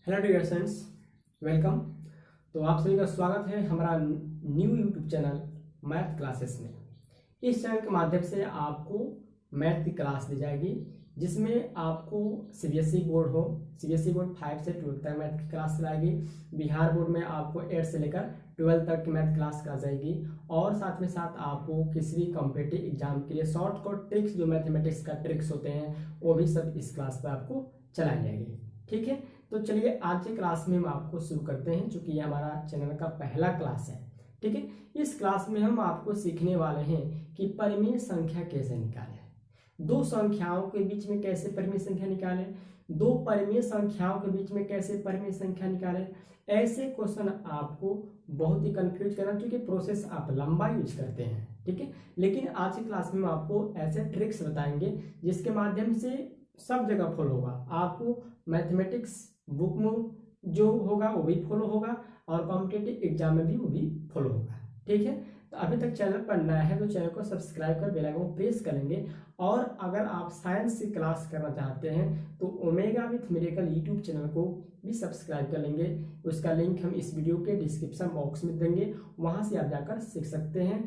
Hello dear friends, welcome. तो आप सभी का स्वागत है हमारा new YouTube channel math classes में। इस चैनल के माध्यम से आपको मैथ की क्लास दी जाएगी, जिसमें आपको सीबीएसई बोर्ड हो, सीबीएसई बोर्ड 5 से 12 तक मैथ की क्लास चलाएगी। बिहार बोर्ड में आपको 8 से लेकर 12 तक की मैथ क्लास करा जाएगी। और साथ में साथ आपको किसी भी कॉम्पिटिटिव एग्जाम के लिए शॉर्टकट ट्रिक्स, जो मैथमेटिक्स का ट्रिक्स होते हैं, वो भी सब इस क्लास पर आपको चलाई जाएगी। ठीक है, तो चलिए आज की क्लास में हम आपको शुरू करते हैं, चूंकि ये हमारा चैनल का पहला क्लास है। ठीक है, इस क्लास में हम आपको सीखने वाले हैं कि परिमेय संख्या कैसे निकालें, दो संख्याओं के बीच में कैसे परिमेय संख्या निकालें, दो परिमेय संख्याओं के बीच में कैसे परिमेय संख्या निकालें। ऐसे क्वेश्चन आपको बहुत ही कंफ्यूज करना, क्योंकि प्रोसेस आप लंबा यूज करते हैं। ठीक है, लेकिन आज की क्लास में हम आपको ऐसे ट्रिक्स बताएंगे जिसके माध्यम से सब जगह फॉलो होगा। आपको मैथमेटिक्स बुक में जो होगा वो भी फॉलो होगा, और कॉम्पिटिटिव एग्जाम में भी वो भी फॉलो होगा। ठीक है, तो अभी तक चैनल पर नया है तो चैनल को सब्सक्राइब कर बेल आइकन प्रेस कर लेंगे। और अगर आप साइंस की क्लास करना चाहते हैं तो omega with miracle YouTube channel को भी सब्सक्राइब कर लेंगे। उसका लिंक हम इस वीडियो के डिस्क्रिप्शन बॉक्स में देंगे, वहां से आप जाकर सीख सकते हैं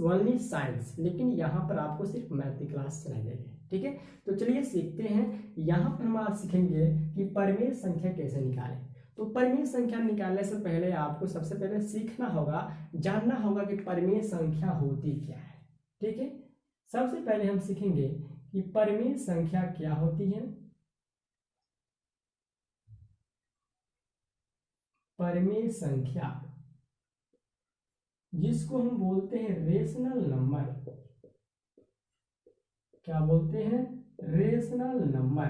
ओनली साइंस, लेकिन यहाँ पर आपको सिर्फ मैथ की क्लास चलाई जाएगी। ठीक है, तो चलिए सीखते हैं। यहाँ पर हम आज सीखेंगे कि परिमेय संख्या कैसे निकालें। तो परिमेय संख्या निकालने से पहले आपको सबसे पहले सीखना होगा, जानना होगा कि परिमेय संख्या होती क्या है। ठीक है, सबसे पहले हम सीखेंगे कि परिमेय संख्या क्या होती है। परिमेय संख्या, जिसको हम बोलते हैं रेशनल नंबर, क्या बोलते हैं? Rational number.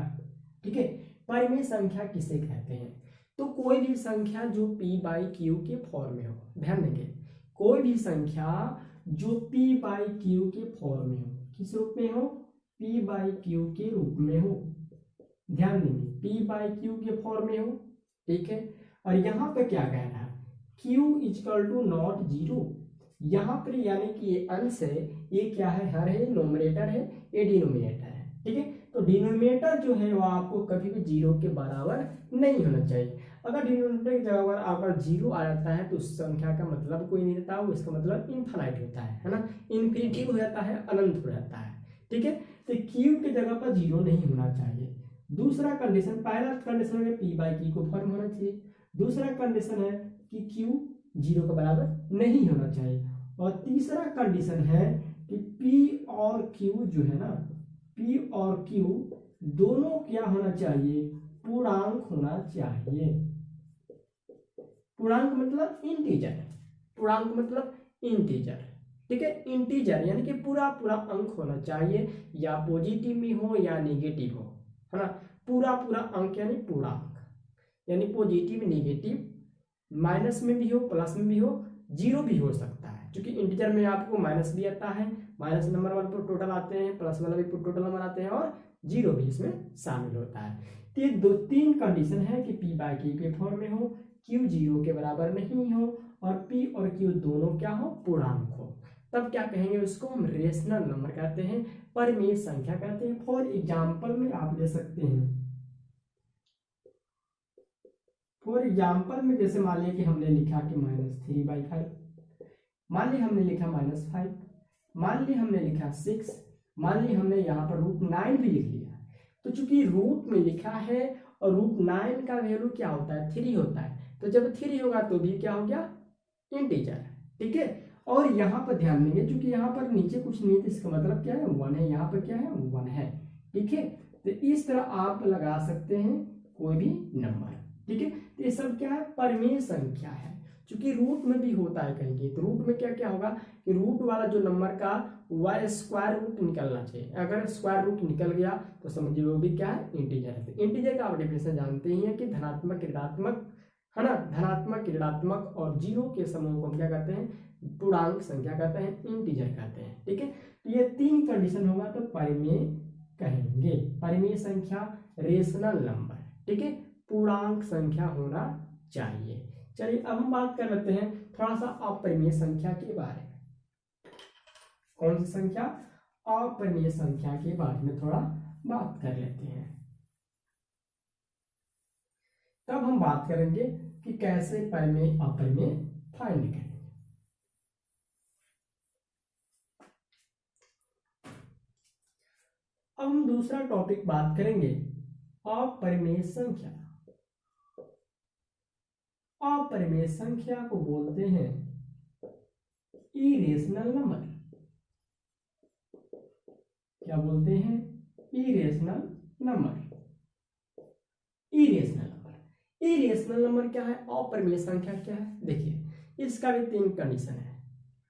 ठीक है, परिमेय संख्या किसे कहते हैं? तो कोई भी संख्या जो p/q के फॉर्म में हो, ध्यान देंगे, कोई भी संख्या जो p/q के फॉर्म में हो, किस रूप में हो? p/q के रूप में हो। ध्यान देंगे, p/q के फॉर्म में हो। ठीक है, और यहाँ पे क्या कहना है? q = not zero. यहाँ पर यानी कि ये अंश है, ये क्या है? हर है, नोमिनेटर है, ये डिनोमिनेटर है। ठीक है, तो डिनोमिनेटर जो है वो आपको कभी भी जीरो के बराबर नहीं होना चाहिए। अगर डिनोमिनेटर की जगह पर अगर जीरो आ जाता है तो उस संख्या का मतलब कोई नहीं रहता, वो इसका मतलब इनफाइनाइट होता है ना, इन्फिनिटिव हो जाता है, अनंत हो जाता है। ठीक है, तो क्यू की जगह पर जीरो नहीं होना चाहिए। दूसरा कंडीशन, पहला कंडीशन है p/q को फॉर्म होना चाहिए। दूसरा कंडीशन है कि q जीरो के बराबर नहीं होना चाहिए। और तीसरा कंडीशन है कि p और q जो है ना, p और q दोनों क्या होना चाहिए? पूर्णांक होना चाहिए। पूर्णांक मतलब इंटीजर, पूर्णांक मतलब इंटीजर। ठीक है, इंटीजर यानी कि पूरा पूरा अंक होना चाहिए, या पॉजिटिव में हो या नेगेटिव हो, है ना। पूरा पूरा अंक यानी पूर्णांक, यानी पॉजिटिव, नेगेटिव, माइनस में भी हो, प्लस में भी हो, जीरो भी हो सकता है, क्योंकि इंटीजर में आपको माइनस भी आता है, माइनस नंबर वाले पर टोटल आते हैं, प्लस वाला भी टोटल नंबर आते हैं, और जीरो भी इसमें शामिल होता है। तो ये दो तीन कंडीशन है कि p/q के फॉर्म में हो, q जीरो के बराबर नहीं हो, और p और q दोनों क्या हो? पूर्णांक हो, तब क्या कहेंगे? उसको हम रेशनल नंबर कहते हैं, परिमेय संख्या कहते हैं। फॉर एग्जाम्पल में आप ले सकते हैं, फॉर एग्जाम्पल में जैसे मान लिया कि हमने लिखा कि -3/5, मान लिया हमने लिखा -5, मान लिया हमने लिखा 6, मान लिया हमने यहाँ पर √9 भी लिख लिया। तो चूंकि रूट में लिखा है और √9 का वैल्यू क्या होता है? 3 होता है, तो जब 3 होगा तो भी क्या हो गया? इंटीजर। ठीक है, और यहाँ पर ध्यान देंगे, क्योंकि यहाँ पर नीचे कुछ नहीं है तो इसका मतलब क्या है? 1 है। यहाँ पर क्या है? 1 है। ठीक है, तो इस तरह आप लगा सकते हैं कोई भी नंबर। ठीक है, तो ये सब क्या है? परिमेय संख्या है। क्योंकि रूट में भी होता है कहीं, तो रूट में क्या क्या होगा कि रूट वाला जो नंबर का वह स्क्वायर रूट निकलना चाहिए। अगर स्क्वायर रूट निकल गया तो समझिए वो भी क्या है? इंटीजर है। इंटीजर का आप डेफिनेशन जानते ही हैं कि धनात्मक, ऋणात्मक, है ना, धनात्मक, ऋणात्मक और जीरो के समूह को हम क्या कहते हैं? पूर्णांक संख्या कहते हैं, इंटीजर कहते हैं। ठीक है, तो ये तीन कंडीशन होगा तो परिमेय कहेंगे। परिमेय संख्या, रेशनल नंबर, ठीक है, पूर्णांक संख्या होना चाहिए। चलिए अब हम बात कर लेते हैं थोड़ा सा अपरिमेय संख्या के बारे में। कौन सी संख्या? अपरिमेय संख्या के बारे में थोड़ा बात कर लेते हैं। तब हम बात करेंगे कि कैसे परिमेय अपरिमेय फाइंड करेंगे। अब हम दूसरा टॉपिक बात करेंगे अपरिमेय संख्या। अपरिमेय संख्या को बोलते हैं इरेशनल नंबर। क्या बोलते हैं? Irrational number. Irrational number, irrational number क्या है? अपरिमेय संख्या क्या है? देखिए इसका भी 3 कंडीशन है।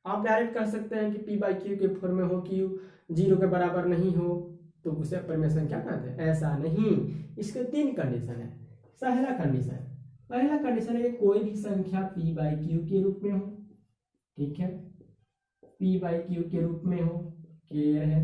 आप डायरेक्ट कह सकते हैं कि पी बाई क्यू के फॉर्म में हो, क्यू 0 के बराबर नहीं हो तो उसे अपरिमेय संख्या कहते हैं। ऐसा नहीं, इसके 3 कंडीशन है। पहला कंडीशन है कि कोई भी संख्या पी बाई क्यू के रूप में हो, ठीक है, पी बाई क्यू के रूप में हो, क्लियर है।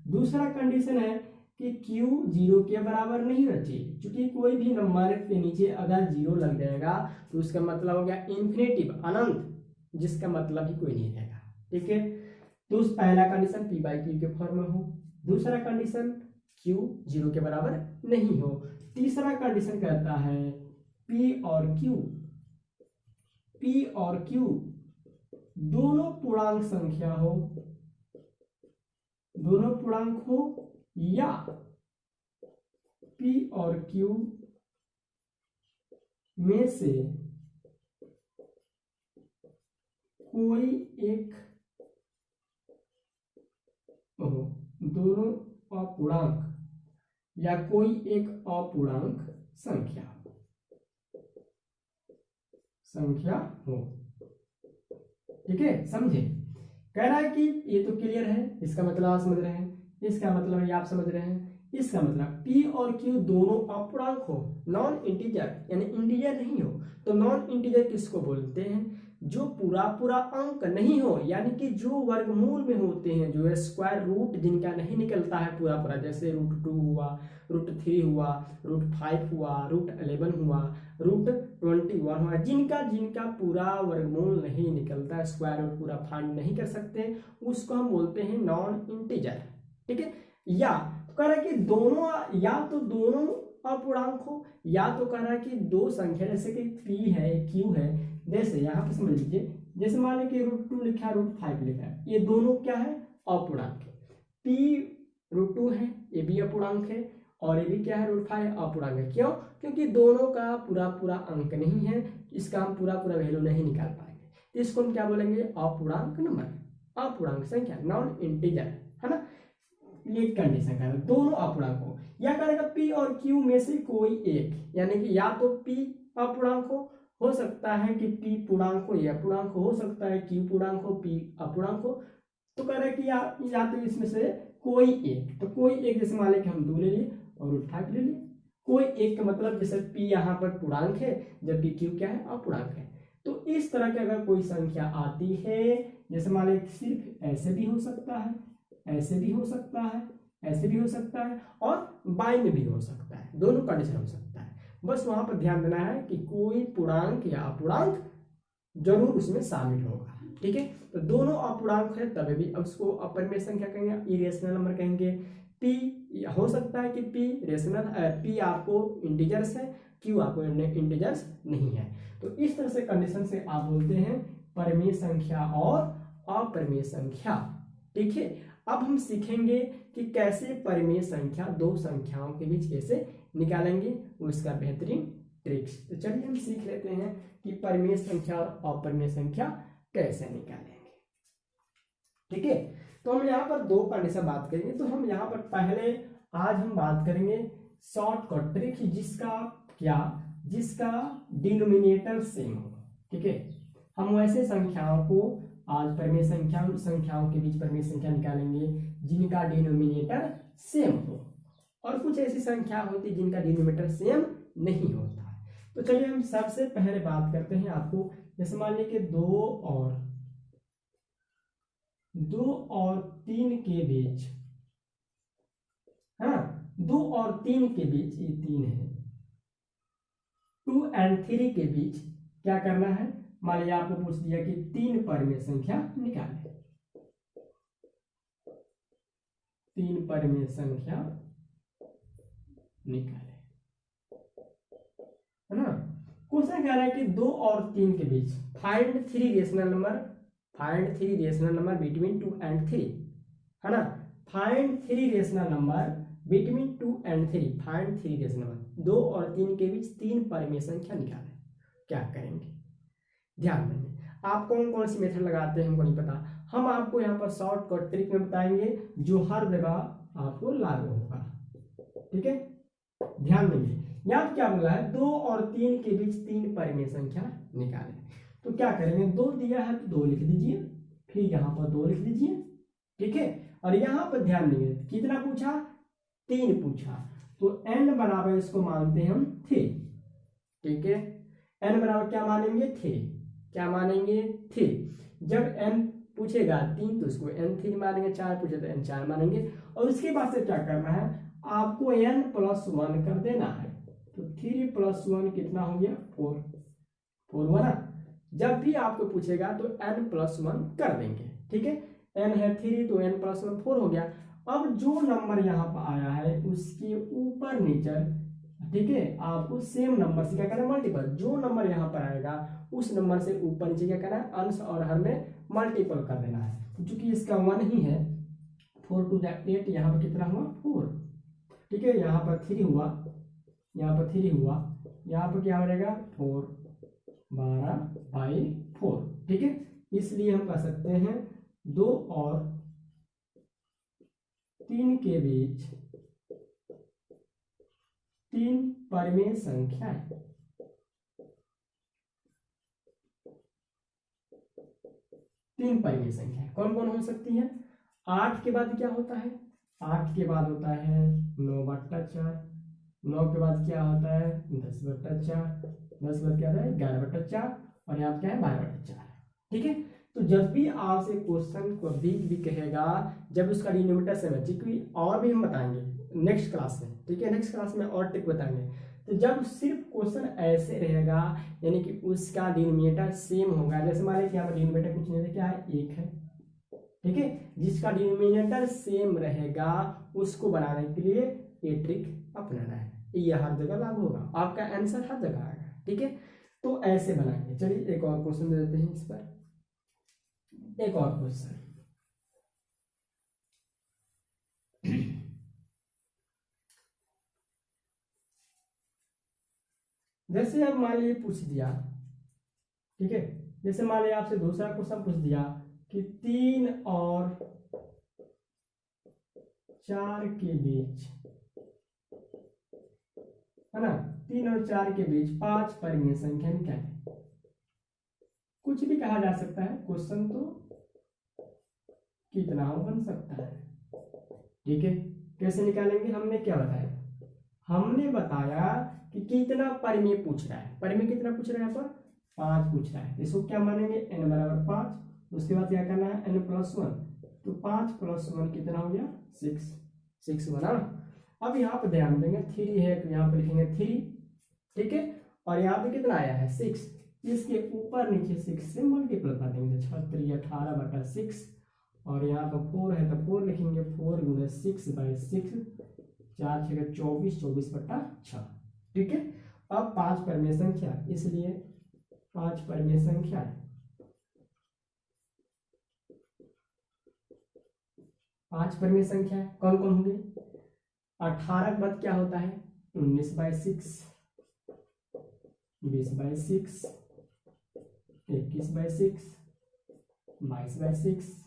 दूसरा कंडीशन है कि क्यू 0 के बराबर नहीं होना चाहिए, क्योंकि कोई भी नंबर के नीचे अगर 0 लग जाएगा तो उसका मतलब हो गया इन्फिनेटिव, अनंत, जिसका मतलब ही कोई नहीं रहेगा, ठीक है। तो उस पहला कंडीशन पी बाई क्यू के फॉर्म में हो। दूसरा कंडीशन क्यू 0 के बराबर नहीं हो। तीसरा कंडीशन कहता है पी और क्यू दोनों पूर्णांक संख्या हो, दोनों पूर्णांक हो, या पी और क्यू में से कोई एक दोनों अपूर्णांक या कोई एक अपूर्णांक संख्या हो, ठीक है, समझे। कह रहा है कि ये तो क्लियर है, इसका मतलब आप समझ रहे हैं, इसका मतलब ये आप समझ रहे हैं। इसका मतलब P और Q दोनों अपूर्णांक हो, नॉन इंटीजर, यानी इंटीजर नहीं हो। तो नॉन इंटीजर किसको बोलते हैं? जो पूरा अंक नहीं हो, यानी कि जो वर्गमूल में होते हैं, जो स्क्वायर रूट जिनका नहीं निकलता है पूरा, जैसे √2 हुआ, √3 हुआ, √5 हुआ, √11 हुआ, √21 हुआ, जिनका पूरा वर्गमूल नहीं निकलता, स्क्वायर रूट पूरा फाइंड नहीं कर सकते, उसको हम बोलते हैं नॉन इंटीजर, ठीक है। या कह रहा है कि दोनों, या तो दोनों अपूर्णांक हो, या तो कह रहा है कि दो संख्या, जैसे कि P है, Q है, जैसे यहाँ पे समझ लीजिए, जैसे मान लीजिए √2 लिखा है, √5 लिखा है, ये दोनों क्या है? अपूर्णांक है। P √2 है, ये भी अपूर्णांक है, और ये भी क्या है? √5 अपूर्णांक है। क्यों? क्योंकि दोनों का पूरा अंक नहीं है, इसका हम पूरा वैल्यू नहीं निकाल पाएंगे, तो इसको हम क्या बोलेंगे? अपूर्णांक नंबर, अपूर्णांक संख्या, नॉन इंटीजर, है ना। ये कंडीशन का दोनों अपूर्णांक हो, या करेगा P और Q में से कोई एक, यानी कि या तो P अपूर्णांक हो सकता है कि P पूर्णांक हो, या पूर्णांक हो सकता है Q पूर्णांक हो, P अपूर्णांक हो। तो कह रहा है कि या तो इसमें से कोई एक, तो कोई एक, जैसे मान लें कि हम 2 ले लिए और √5 ले लिए, कोई एक का मतलब जैसे P यहाँ पर पूर्णांक है, जबकि Q क्या है? अपूर्णांक है। तो इस तरह की अगर कोई संख्या आती है, जैसे मान लें सिर्फ ऐसे भी हो सकता है, ऐसे भी हो सकता है, ऐसे भी हो सकता है, और बाई में भी हो सकता है, दोनों कंडीशन हो सकता है। बस वहां पर ध्यान देना है कि कोई पूर्णांक या अपूर्णांक जरूर उसमें शामिल होगा, ठीक है। तो दोनों अपूर्णांक है तभी भी उसको अपरिमेय संख्या कहेंगे, इरेशनल नंबर कहेंगे। P हो सकता है कि P आपको इंटीजर्स है, Q आपको इंटीजर्स नहीं है। तो इस तरह से कंडीशन से आप बोलते हैं परिमेय संख्या और अपरिमेय संख्या, ठीक है। अब हम सीखेंगे कि कैसे परिमेय संख्या दो संख्याओं के बीच कैसे निकालेंगे, उसका बेहतरीन ट्रिक्स। तो चलिए हम सीख लेते हैं कि परिमेय संख्या और अपरिमेय संख्या कैसे निकालेंगे, ठीक है। तो हम यहाँ पर दो कंडीशन बात करेंगे। तो हम यहाँ पर पहले आज हम बात करेंगे शॉर्टकट ट्रिक, जिसका डिनोमिनेटर सेम हो, ठीक है। हम वैसे संख्याओं को आज परिमेय संख्याओं के बीच परिमेय संख्या निकालेंगे जिनका डिनोमिनेटर सेम हो, और कुछ ऐसी संख्या होती है जिनका डिनोमिनेटर सेम नहीं होता है। तो चलिए हम सबसे पहले बात करते हैं आपको, जैसे मान लीजिए कि 2 और 3 के बीच, हाँ 2 और 3 के बीच, ये 3 है, 2 और 3 के बीच क्या करना है? मान लीजिए आपको पूछ दिया कि 3 परिमेय संख्या निकालें, 3 परिमेय संख्या निकालें। है ना। क्वेश्चन कह रहा है कि 2 और 3 के बीच find 3 rational number between 2 and 3, है ना। Find 3 rational number between 2 and 3, find 3 rational number, 2 और 3 के बीच 3 परिमेय संख्या निकालें। क्या करेंगे, ध्यान देंगे। आप कौन कौन सी मेथड लगाते हैं हमको नहीं पता, हम आपको यहाँ पर शॉर्टकट ट्रिक में बताएंगे जो हर जगह आपको लागू होगा, ठीक है। ध्यान देंगे, यहाँ क्या बोला है, 2 और 3 के बीच 3 परिमेय संख्या निकालें। तो क्या करेंगे, 2 दिया है तो 2 लिख दीजिए, फिर यहाँ पर 2 लिख दीजिए, ठीक है। और यहाँ पर ध्यान देंगे, कितना पूछा, 3 पूछा, तो n बराबर इसको मानते हैं हम 3, ठीक है। n बराबर क्या मानेंगे, 3, क्या मानेंगे, 3। जब n पूछेगा 3 तो इसको n3 मानेंगे, 4 पूछे तो n4 मानेंगे। और उसके बाद से क्या करना है, आपको n+1 कर देना है। तो 3 + 1 कितना हो गया, 4 हुआ ना। जब भी आपको पूछेगा तो n+1 कर देंगे, ठीक है। n है 3 तो n+1 4 हो गया। अब जो नंबर यहाँ पर आया है उसके ऊपर नीचे, ठीक है, आपको सेम नंबर से क्या करना है, मल्टीपल। जो नंबर यहाँ पर आएगा उस नंबर से ऊपर नीचे क्या करना है, अंश और हर में मल्टीपल कर देना है। क्योंकि इसका 1 ही है, 4 × 2 = 8, यहाँ पर कितना हुआ, 4, ठीक है। यहाँ पर 3 हुआ, यहाँ पर 3 हुआ, यहाँ पर क्या हो जाएगा, 4, 12/4, ठीक है। इसलिए हम कह सकते हैं 2 और 3 के बीच 3 परिमेय संख्या है। 3 परिमेय संख्या कौन कौन हो सकती है, 8 के बाद क्या होता है, 8 के बाद होता है 9/4, 9 के बाद क्या होता है 10/4, 10 के बाद क्या होता है 11/4, और यहाँ क्या है 12/4, ठीक है। तो जब भी आपसे क्वेश्चन को भी कहेगा, जब उसका डिनोमिनेटर सेम है, क्योंकि और भी हम बताएंगे नेक्स्ट क्लास में, ठीक है, नेक्स्ट क्लास में और ट्रिक बताएंगे। तो जब सिर्फ क्वेश्चन ऐसे रहेगा, यानी कि उसका डिनोमिनेटर सेम होगा, जैसे मान लीजिए यहाँ पर डिनोमिनेटर कुछ नहीं है, क्या है 1 है, ठीक है। जिसका डिनोमिनेटर सेम रहेगा उसको बनाने के लिए ये ट्रिक अपनाना है, ये हर जगह लागू होगा, आपका आंसर हर जगह आएगा, ठीक है। तो ऐसे बनाएंगे। चलिए एक और क्वेश्चन दे देते हैं इस पर, एक और क्वेश्चन। जैसे अब मान लीजिए पूछ दिया, ठीक है, जैसे मान लीजिए आपसे दूसरा क्वेश्चन पूछ दिया कि 3 और 4 के बीच, है ना, 3 और 4 के बीच 5 परिमेय संख्या निकालें। कुछ भी कहा जा सकता है, क्वेश्चन तो कितना हो बन सकता है, ठीक है। कैसे निकालेंगे, हमने क्या बताया, हमने बताया कि कितना परिमेय पूछ रहा है, परिमेय कितना पूछ रहा है, यहाँ पर 5 पूछ रहा है। इसको क्या मानेंगे, n बराबर 5। उसके बाद क्या करना है, n+1, तो 5 + 1 कितना हो गया, 6 बना। अब यहाँ पर ध्यान देंगे, 3 है तो यहाँ पर लिखेंगे 3, ठीक है। और यहाँ पे कितना आया है 6, इसके ऊपर नीचे 6 से मल्टीपल कर देंगे, 6 × 3 = 18/6, और यहाँ पर 4 है तो 4 लिखेंगे, 4 × 6/6, 4 × 6 = 24, 24/6, ठीक है। अब 5 परिमेय संख्या, इसलिए 5 परिमेय संख्या है, 5 परिमेय संख्या है, कौन कौन होंगे, 18 के बाद क्या होता है 19/6, 20/6, 21/6, 22/6,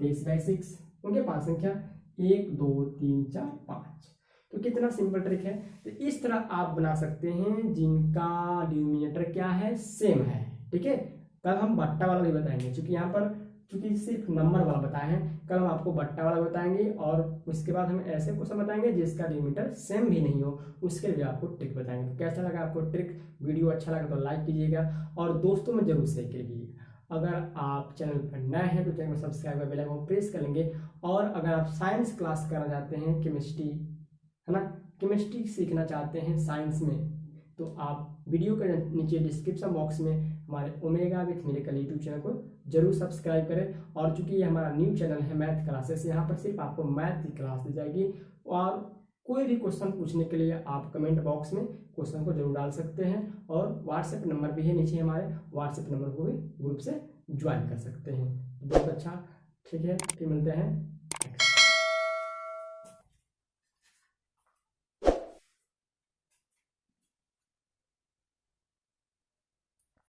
23/6, ओके। 5 संख्या, 1 2 3 4 5। तो कितना सिंपल ट्रिक है। तो इस तरह आप बना सकते हैं जिनका डिनोमिनेटर क्या है, सेम है, ठीक है। कल हम बट्टा वाला भी बताएंगे, क्योंकि यहाँ पर क्योंकि सिर्फ नंबर वाला बताए हैं, कल हम आपको बट्टा वाला बताएंगे, और उसके बाद हम ऐसे क्वेश्चन बताएंगे जिसका डिनोमिनेटर सेम भी नहीं हो, उसके लिए आपको ट्रिक बताएंगे। तो कैसा लगा आपको ट्रिक, वीडियो अच्छा लगा तो लाइक कीजिएगा और दोस्तों में जरूर शेयर कीजिएगा। अगर आप चैनल पर नए हैं तो चैनल को सब्सक्राइब कर बेल आइकन को प्रेस कर लेंगे। और अगर आप साइंस क्लास करना चाहते हैं, केमिस्ट्री, है ना, केमिस्ट्री सीखना चाहते हैं साइंस में, तो आप वीडियो के नीचे डिस्क्रिप्शन बॉक्स में हमारे omega with miracle YouTube channel को जरूर सब्सक्राइब करें। और चूंकि ये हमारा न्यू चैनल है मैथ क्लासेस, यहाँ पर सिर्फ आपको मैथ की क्लास दी जाएगी, और कोई भी क्वेश्चन पूछने के लिए आप कमेंट बॉक्स में क्वेश्चन को जरूर डाल सकते हैं, और व्हाट्सएप नंबर भी है नीचे, हमारे व्हाट्सएप नंबर को भी ग्रुप से ज्वाइन कर सकते हैं। बहुत अच्छा, ठीक है, फिर मिलते हैं।